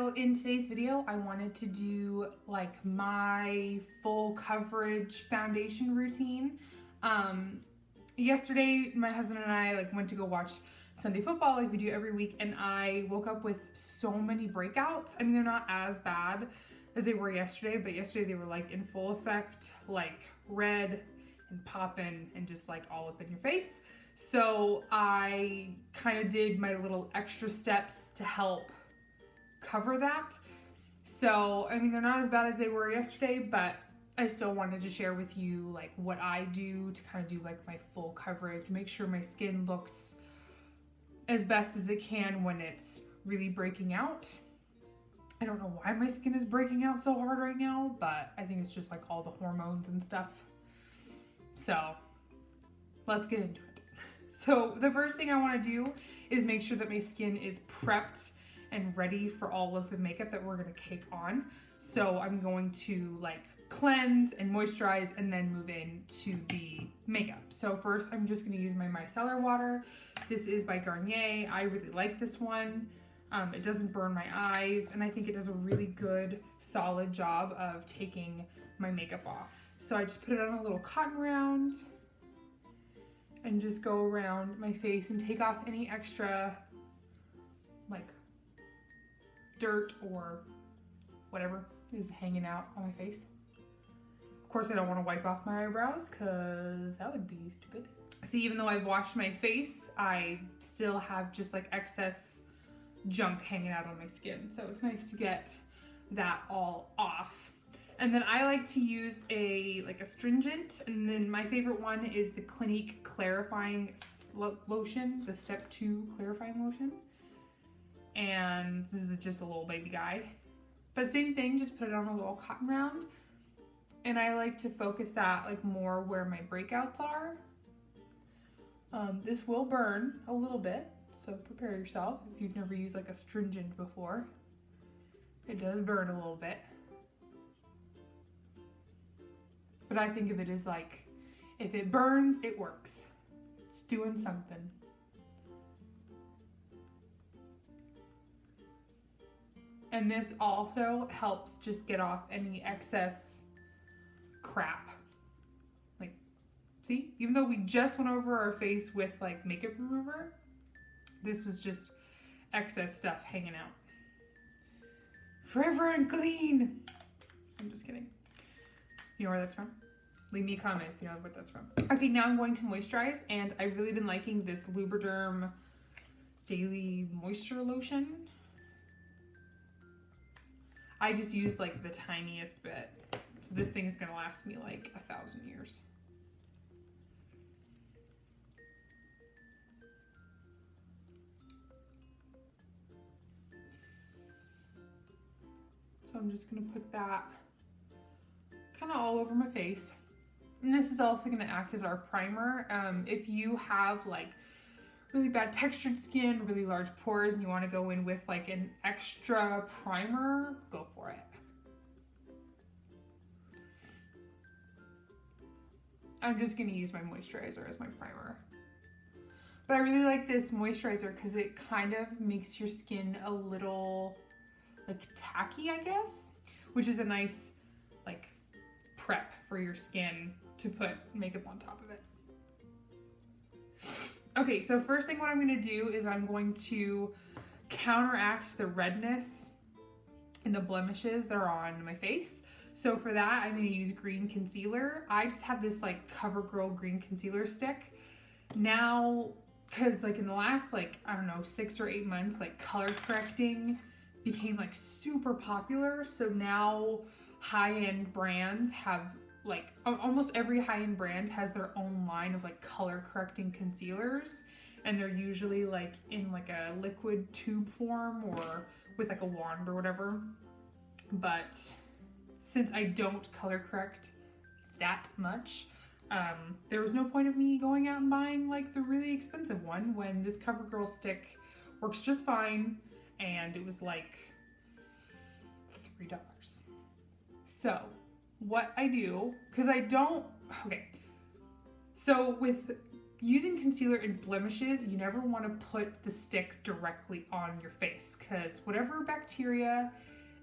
So in today's video, I wanted to do like my full coverage foundation routine. Yesterday, my husband and I went to go watch Sunday football like we do every week, and I woke up with so many breakouts. I mean, they're not as bad as they were yesterday, but yesterday they were like in full effect, like red and popping and just like all up in your face. So I kind of did my little extra steps to help cover that. So, I mean, they're not as bad as they were yesterday, but I still wanted to share with you like what I do to kind of do like my full coverage, make sure my skin looks as best as it can when it's really breaking out. I don't know why my skin is breaking out so hard right now, but I think it's just like all the hormones and stuff. So let's get into it. So the first thing I want to do is make sure that my skin is prepped and ready for all of the makeup that we're going to cake on. So I'm going to like cleanse and moisturize and then move into the makeup. So first I'm just going to use my micellar water. This is by Garnier. I really like this one. It doesn't burn my eyes, and I think it does a really good solid job of taking my makeup off. So I just put it on a little cotton round and just go around my face and take off any extra like dirt or whatever is hanging out on my face. Of course, I don't want to wipe off my eyebrows because that would be stupid. See, even though I've washed my face, I still have just like excess junk hanging out on my skin. So it's nice to get that all off. And then I like to use a astringent, and then my favorite one is the Clinique clarifying lotion, the step 2 clarifying lotion. And this is just a little baby guy. But same thing, just put it on a little cotton round. And I like to focus that like more where my breakouts are. This will burn a little bit, so prepare yourself if you've never used like astringent before. It does burn a little bit. But I think of it as like, if it burns, it works. It's doing something. And this also helps just get off any excess crap. Like, see, even though we just went over our face with like makeup remover, this was just excess stuff hanging out. Forever and clean. I'm just kidding. You know where that's from? Leave me a comment if you know what that's from. Okay, now I'm going to moisturize, and I've really been liking this Lubriderm Daily Moisture Lotion. I just use like the tiniest bit. So this thing is gonna last me like 1,000 years. So I'm just gonna put that kind of all over my face. And this is also gonna act as our primer. If you have like really bad textured skin, really large pores, and you want to go in with like an extra primer, go for it. I'm just going to use my moisturizer as my primer. But I really like this moisturizer because it kind of makes your skin a little like tacky, I guess, which is a nice like prep for your skin to put makeup on top of it. Okay, so first thing what I'm going to do is I'm going to counteract the redness and the blemishes that are on my face. So for that, I'm going to use green concealer. I just have this like CoverGirl green concealer stick. Now, because like in the last like, I don't know, 6 or 8 months, like color correcting became like super popular. So now high-end brands have like almost every high-end brand has their own line of like color correcting concealers, and they're usually like in like a liquid tube form or with like a wand or whatever. But since I don't color correct that much, there was no point of me going out and buying like the really expensive one when this CoverGirl stick works just fine, and it was like $3. So what I do, because I don't, okay, so with using concealer in blemishes, you never want to put the stick directly on your face because whatever bacteria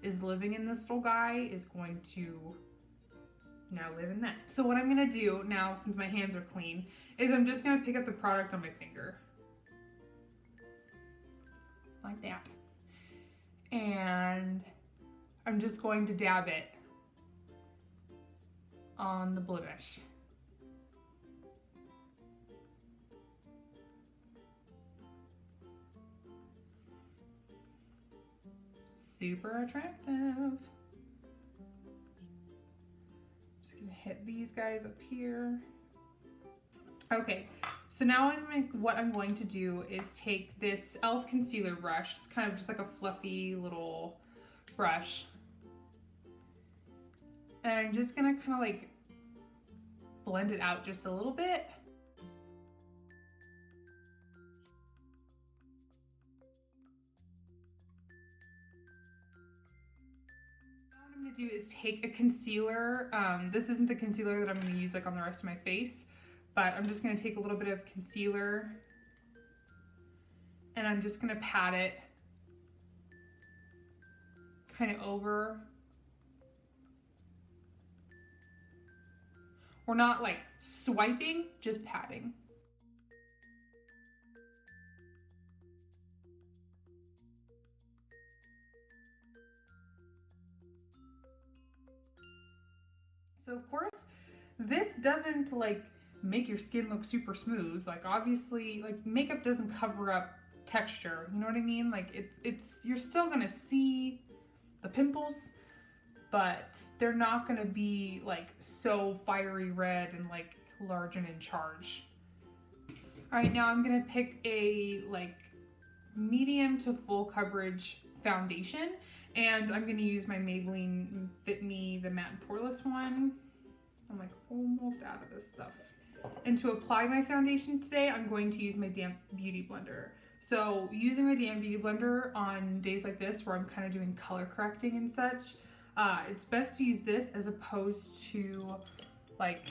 is living in this little guy is going to now live in that. So what I'm gonna do now, since my hands are clean, is I'm just gonna pick up the product on my finger. Like that. And I'm just going to dab it on the blemish. Super attractive. Just gonna hit these guys up here. Okay, so now what I'm going to do is take this e.l.f. concealer brush. It's kind of just like a fluffy little brush. And I'm just gonna kind of like blend it out just a little bit. Now what I'm gonna do is take a concealer. This isn't the concealer that I'm gonna use like on the rest of my face, but I'm just gonna take a little bit of concealer and I'm just gonna pat it kind of over. We're not like swiping, just patting. So of course, this doesn't like make your skin look super smooth. Like obviously, like makeup doesn't cover up texture. You know what I mean? Like you're still gonna see the pimples, but they're not gonna be like so fiery red and like large and in charge. All right, now I'm gonna pick a like medium to full coverage foundation, and I'm gonna use my Maybelline Fit Me, the matte and poreless one. I'm like almost out of this stuff. And to apply my foundation today, I'm going to use my damp beauty blender. So using my damp beauty blender on days like this where I'm kind of doing color correcting and such, it's best to use this as opposed to like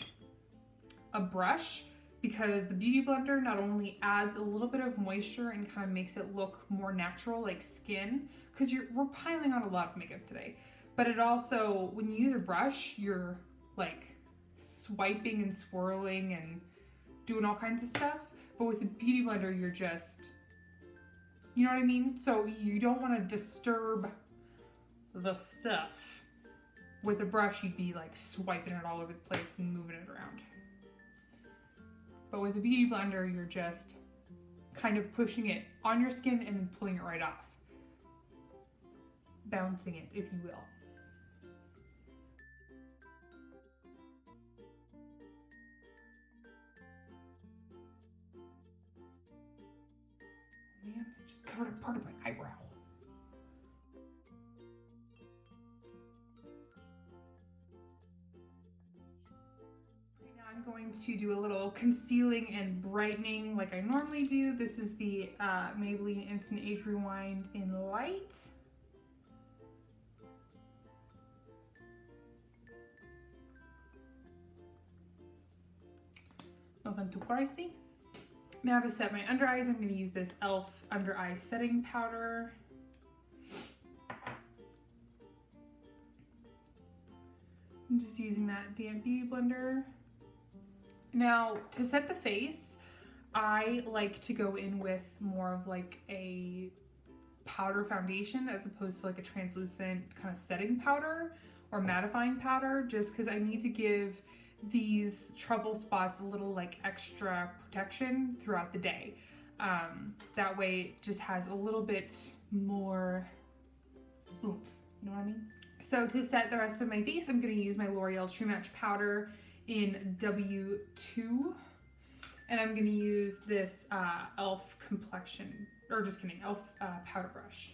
a brush, because the beauty blender not only adds a little bit of moisture and kind of makes it look more natural like skin, because we're piling on a lot of makeup today, but it also, when you use a brush, you're like swiping and swirling and doing all kinds of stuff, but with a beauty blender you're just, you know what I mean? So you don't want to disturb the stuff. With a brush you'd be like swiping it all over the place and moving it around. But with a beauty blender you're just kind of pushing it on your skin and then pulling it right off. Bouncing it, if you will. Man, I just covered a part of my eyebrow. Right now I'm going to do a little concealing and brightening like I normally do. This is the Maybelline Instant Age Rewind in Light. Nothing too pricey. Now to set my under eyes, I'm going to use this e.l.f. under eye setting powder. I'm just using that damp beauty blender. Now to set the face, I like to go in with more of like a powder foundation as opposed to like a translucent kind of setting powder or mattifying powder, just because I need to give these trouble spots a little like extra protection throughout the day. That way it just has a little bit more oomph, you know what I mean? So to set the rest of my face, I'm going to use my L'Oreal True Match powder in W2, and I'm going to use this e.l.f. complexion, or just kidding, e.l.f. Powder brush.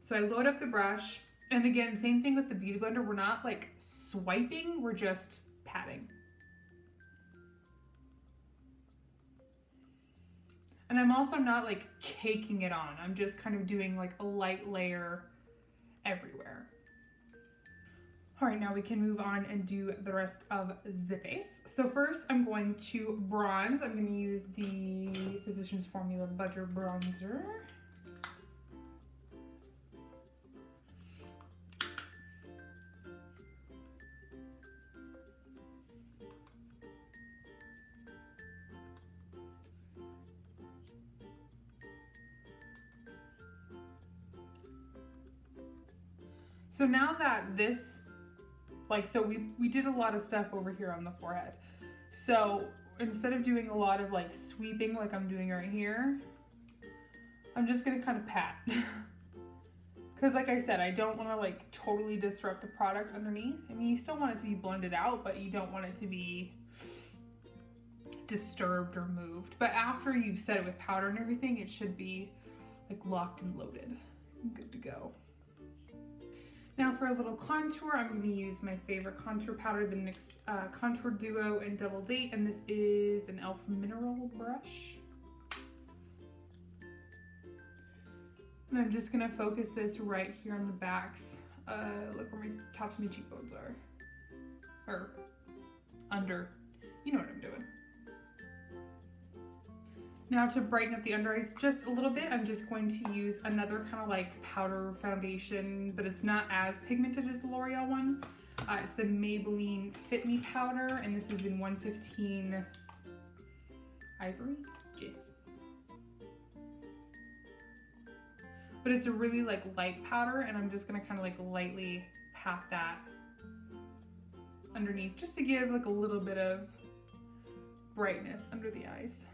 So I load up the brush, and again, same thing with the beauty blender. We're not like swiping, we're just patting. And I'm also not like caking it on. I'm just kind of doing like a light layer everywhere. All right, now we can move on and do the rest of the face. So first I'm going to bronze. I'm going to use the Physicians Formula Butter Bronzer. So now that this, so we did a lot of stuff over here on the forehead. So instead of doing a lot of like sweeping like I'm doing right here, I'm just gonna kind of pat. Because like I said, I don't want to like totally disrupt the product underneath. I mean, you still want it to be blended out, but you don't want it to be disturbed or moved. But after you've set it with powder and everything, it should be like locked and loaded. Good to go. Now for a little contour, I'm going to use my favorite contour powder, the NYX Contour Duo and Double Date, and this is an e.l.f. mineral brush. And I'm just going to focus this right here on the backs, look where my tops of my cheekbones are, or under, you know what I'm doing. Now to brighten up the under eyes just a little bit, I'm just going to use another kind of like powder foundation, but it's not as pigmented as the L'Oreal one. It's the Maybelline Fit Me powder, and this is in 115 Ivory. Yes. But it's a really like light powder, and I'm just gonna kind of like lightly pat that underneath just to give like a little bit of brightness under the eyes.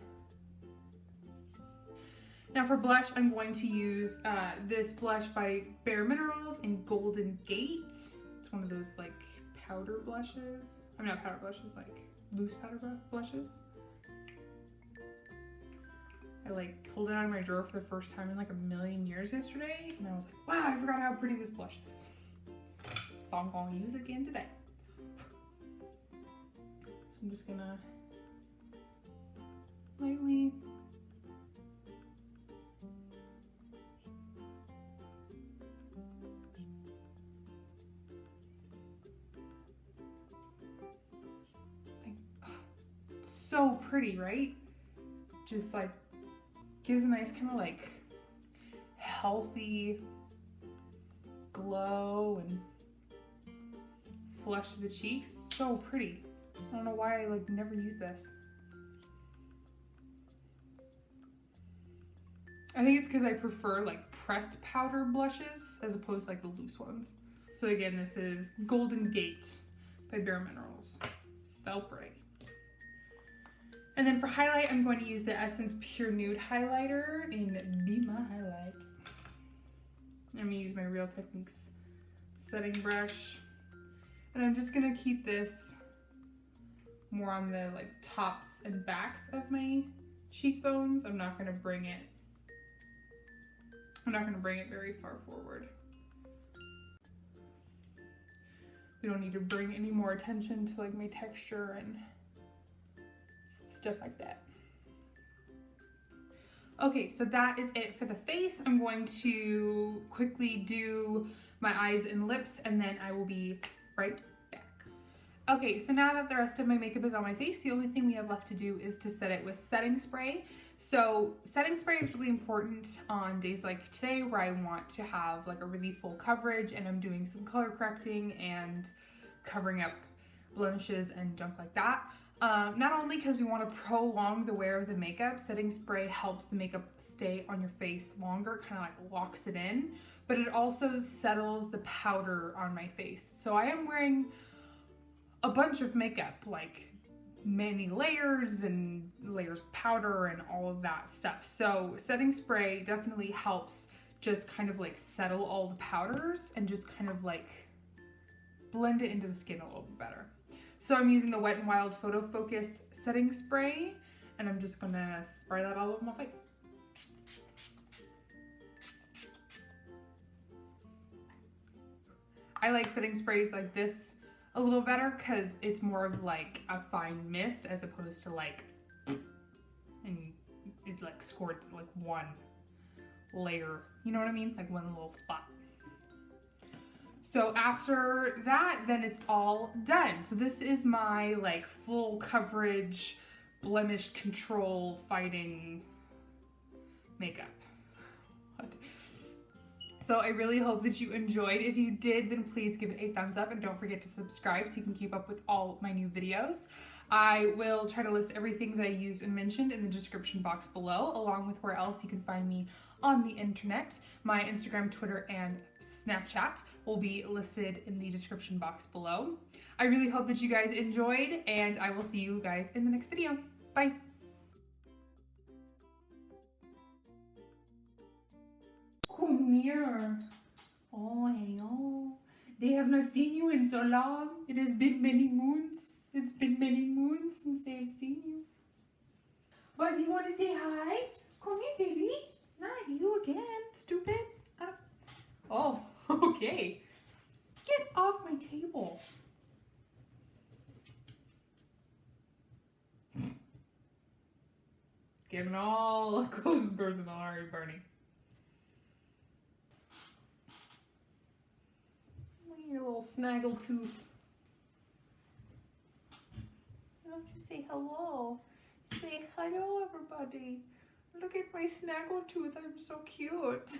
Now for blush, I'm going to use this blush by Bareminerals in Golden Gate. It's one of those like powder blushes. I mean, not powder blushes, like loose powder blushes. I like pulled it out of my drawer for the first time in like a million years yesterday, and I was like, wow, I forgot how pretty this blush is. So I'm gonna use it again today. So I'm just gonna lightly so pretty, right? Just like gives a nice kind of like healthy glow and flush to the cheeks. So pretty. I don't know why I like never use this. I think it's because I prefer like pressed powder blushes as opposed to like the loose ones. So again, this is Golden Gate by Bareminerals. So pretty. And then for highlight, I'm going to use the Essence Pure Nude highlighter in Be My Highlight. I'm going to use my Real Techniques setting brush. And I'm just going to keep this more on the like tops and backs of my cheekbones. I'm not going to bring it very far forward. We don't need to bring any more attention to like my texture and stuff like that. Okay, so that is it for the face. I'm going to quickly do my eyes and lips, and then I will be right back. Okay, so now that the rest of my makeup is on my face, the only thing we have left to do is to set it with setting spray. So setting spray is really important on days like today where I want to have like a really full coverage and I'm doing some color correcting and covering up blemishes and junk like that. Not only because we want to prolong the wear of the makeup, setting spray helps the makeup stay on your face longer, kind of like locks it in, but it also settles the powder on my face. So I am wearing a bunch of makeup, like many layers and layers of powder and all of that stuff. So setting spray definitely helps just kind of like settle all the powders and just kind of like blend it into the skin a little bit better. So I'm using the Wet n Wild Photofocus setting spray, and I'm just gonna spray that all over my face. I like setting sprays like this a little better because it's more of like a fine mist as opposed to like, and it like squirts like one layer, you know what I mean? Like one little spot. So after that, then it's all done. So this is my like full coverage, blemish control fighting makeup. What? So I really hope that you enjoyed. If you did, then please give it a thumbs up and don't forget to subscribe so you can keep up with all my new videos. I will try to list everything that I used and mentioned in the description box below, along with where else you can find me on the internet. My Instagram, Twitter, and Snapchat will be listed in the description box below. I really hope that you guys enjoyed, and I will see you guys in the next video. Bye. Come here. Oh, hello. They have not seen you in so long. It has been many moons. It's been many moons since they have seen you. Buzz, you want to say hi? Come here, baby. Not you again, stupid. Oh, okay. Get off my table. Getting all close and personal, are you, Bernie? Your little snaggle tooth. Why don't you say hello? Say hello, everybody. Look at my snaggle tooth. I'm so cute.